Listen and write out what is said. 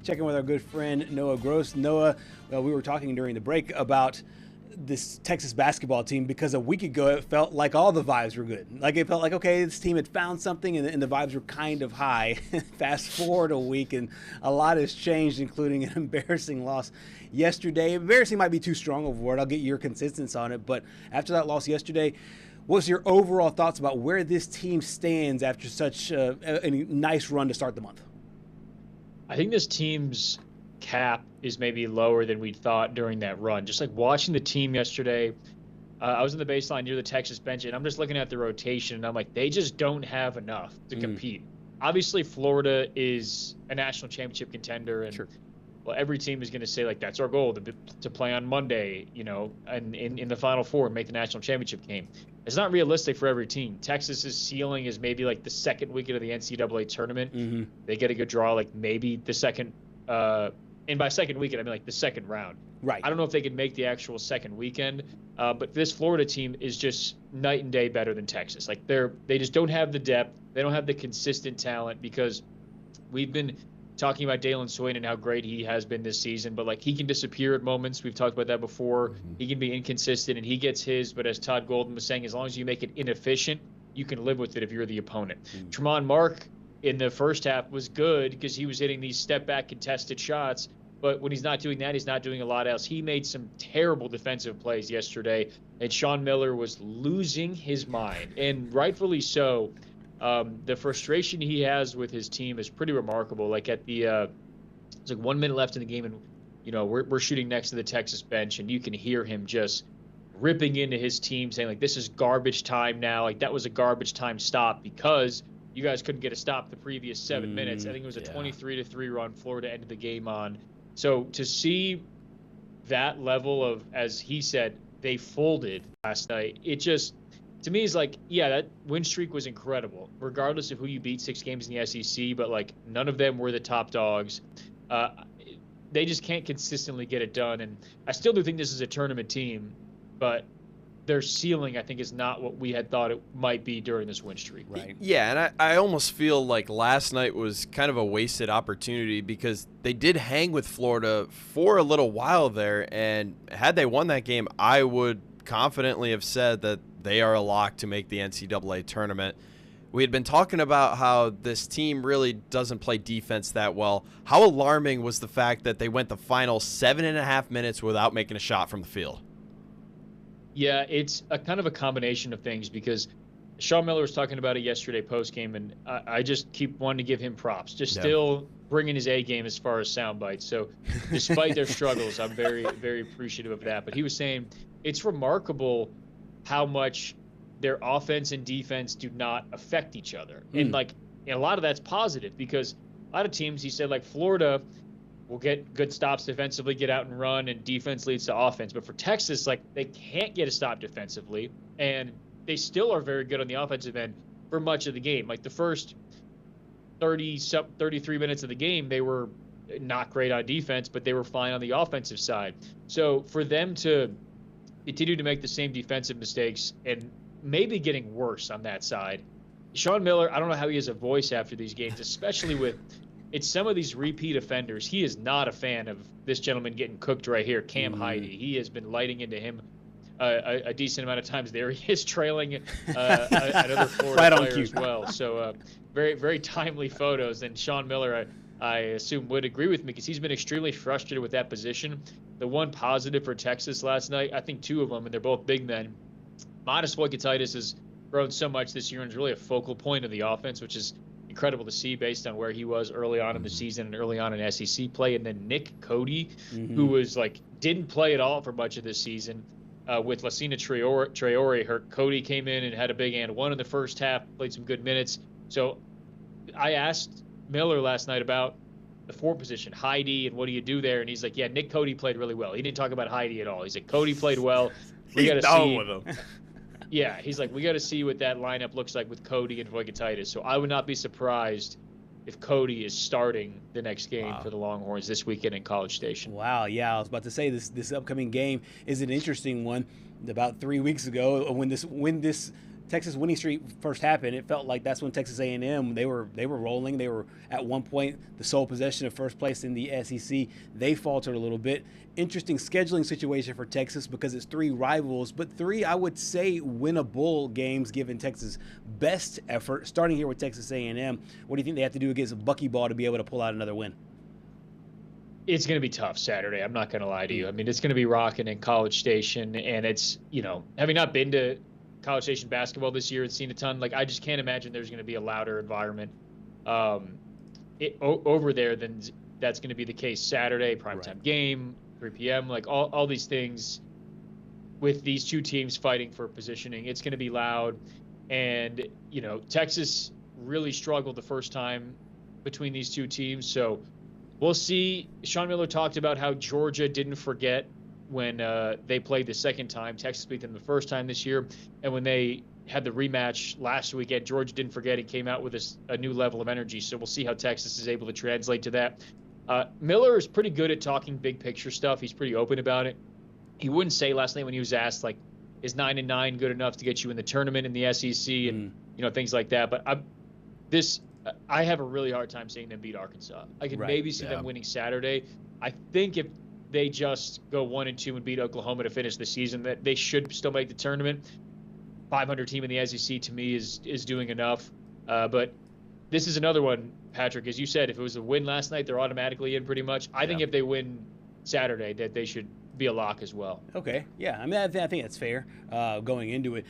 check in with our good friend Noah Gross. Noah, well, we were talking during the break about this Texas basketball team because a week ago it felt like all the vibes were good. Like it felt like, okay, this team had found something and the vibes were kind of high. Fast forward a week and a lot has changed, including an embarrassing loss yesterday. Embarrassing might be too strong of a word. I'll get your consistency on it. But after that loss yesterday, what's your overall thoughts about where this team stands after such a nice run to start the month? I think this team's cap is maybe lower than we thought during that run. Just like watching the team yesterday, I was in the baseline near the Texas bench, and I'm just looking at the rotation, and I'm like, they just don't have enough to compete. Obviously, Florida is a national championship contender, and well, every team is going to say, like, that's our goal, to play on Monday, you know, and in the Final Four and make the national championship game. It's not realistic for every team. Texas's ceiling is maybe like the second weekend of the NCAA tournament. They get a good draw, like maybe the second and by second weekend, I mean like the second round. Right. I don't know if they could make the actual second weekend, but this Florida team is just night and day better than Texas. Like they just don't have the depth. They don't have the consistent talent because we've been talking about Dalen Swain and how great he has been this season, but like he can disappear at moments. We've talked about that before. He can be inconsistent and he gets his, but as Todd Golden was saying, as long as you make it inefficient, you can live with it if you're the opponent. Tremont Mark in the first half was good because he was hitting these step back contested shots. But when he's not doing that, he's not doing a lot else. He made some terrible defensive plays yesterday, and Sean Miller was losing his mind, and rightfully so. The frustration he has with his team is pretty remarkable. Like at the, it's like 1 minute left in the game, and you know we're shooting next to the Texas bench, and you can hear him just ripping into his team, saying like, "This is garbage time now." Like that was a garbage time stop because you guys couldn't get a stop the previous 7 minutes. I think it was a 23-3 run. Florida ended the game on. So to see that level of, as he said, they folded last night, it just, to me, is like, yeah, that win streak was incredible, regardless of who you beat 6 games in the SEC, but like none of them were the top dogs. They just can't consistently get it done. And I still do think this is a tournament team, but their ceiling, I think, is not what we had thought it might be during this win streak. Right. Yeah, and I almost feel like last night was kind of a wasted opportunity because they did hang with Florida for a little while there, and had they won that game, I would confidently have said that they are a lock to make the NCAA tournament. We had been talking about how this team really doesn't play defense that well. How alarming was the fact that they went the final 7.5 minutes without making a shot from the field? Yeah, it's a kind of a combination of things because Sean Miller was talking about it yesterday post-game, and I just keep wanting to give him props. Still bringing his A game as far as sound bites. So despite their struggles, I'm very, very appreciative of that. But he was saying it's remarkable how much their offense and defense do not affect each other. And, like, and a lot of that's positive because a lot of teams, he said, like Florida – will get good stops defensively, get out and run, and defense leads to offense. But for Texas, like, they can't get a stop defensively, and they still are very good on the offensive end for much of the game. Like the first 33 minutes of the game, they were not great on defense, but they were fine on the offensive side. So for them to continue to make the same defensive mistakes and maybe getting worse on that side, Sean Miller, I don't know how he has a voice after these games, especially with – it's some of these repeat offenders. He is not a fan of this gentleman getting cooked right here, Cam Heide. He has been lighting into him a decent amount of times. There he is trailing another Florida player as well. So very, very timely photos. And Sean Miller, I assume, would agree with me because he's been extremely frustrated with that position. The one positive for Texas last night, I think 2 of them, and they're both big men. Modest Voikatitis has grown so much this year and is really a focal point of the offense, which is incredible to see based on where he was early on in the season and early on in SEC play. And then Nick Cody, who was like, didn't play at all for much of this season with Lacina Traore hurt. Cody came in and had a big and one in the first half, played some good minutes. So I asked Miller last night about the 4 position, Heide, and what do you do there? And he's like, yeah, Nick Cody played really well. He didn't talk about Heide at all. He's like, Cody played well. We got to see with him. Yeah, he's like, we got to see what that lineup looks like with Cody and Voikatitis. So I would not be surprised if Cody is starting the next game for the Longhorns this weekend in College Station. Wow, yeah, I was about to say this upcoming game is an interesting one. About 3 weeks ago, when this Texas winning streak first happened, it felt like that's when Texas A&M, they were rolling. They were at one point the sole possession of first place in the SEC. They faltered a little bit. Interesting scheduling situation for Texas because it's 3 rivals, but 3, I would say, winnable games given Texas' best effort. Starting here with Texas A&M, what do you think they have to do against Buckyball to be able to pull out another win? It's going to be tough Saturday. I'm not going to lie to you. I mean, it's going to be rocking in College Station, and it's, having not been to College Station basketball this year and seen a ton, like, I just can't imagine there's going to be a louder environment over there than that's going to be the case Saturday, primetime game, 3 p.m., like all these things with these 2 teams fighting for positioning. It's going to be loud. And, Texas really struggled the first time between these 2 teams. So we'll see. Sean Miller talked about how Georgia didn't forget when they played the second time. Texas beat them the first time this year. And when they had the rematch last weekend, Georgia didn't forget. He came out with a new level of energy. So we'll see how Texas is able to translate to that. Miller is pretty good at talking big picture stuff. He's pretty open about it. He wouldn't say last night when he was asked, like, is 9-9 good enough to get you in the tournament in the SEC and, things like that. But I have a really hard time seeing them beat Arkansas. I could maybe see them winning Saturday. I think if they just go 1-2 and beat Oklahoma to finish the season, that they should still make the tournament. 500 team in the SEC to me is doing enough. But this is another one, Patrick, as you said, if it was a win last night, they're automatically in pretty much. I think if they win Saturday, that they should be a lock as well. Okay, yeah. I mean, I think that's fair going into it.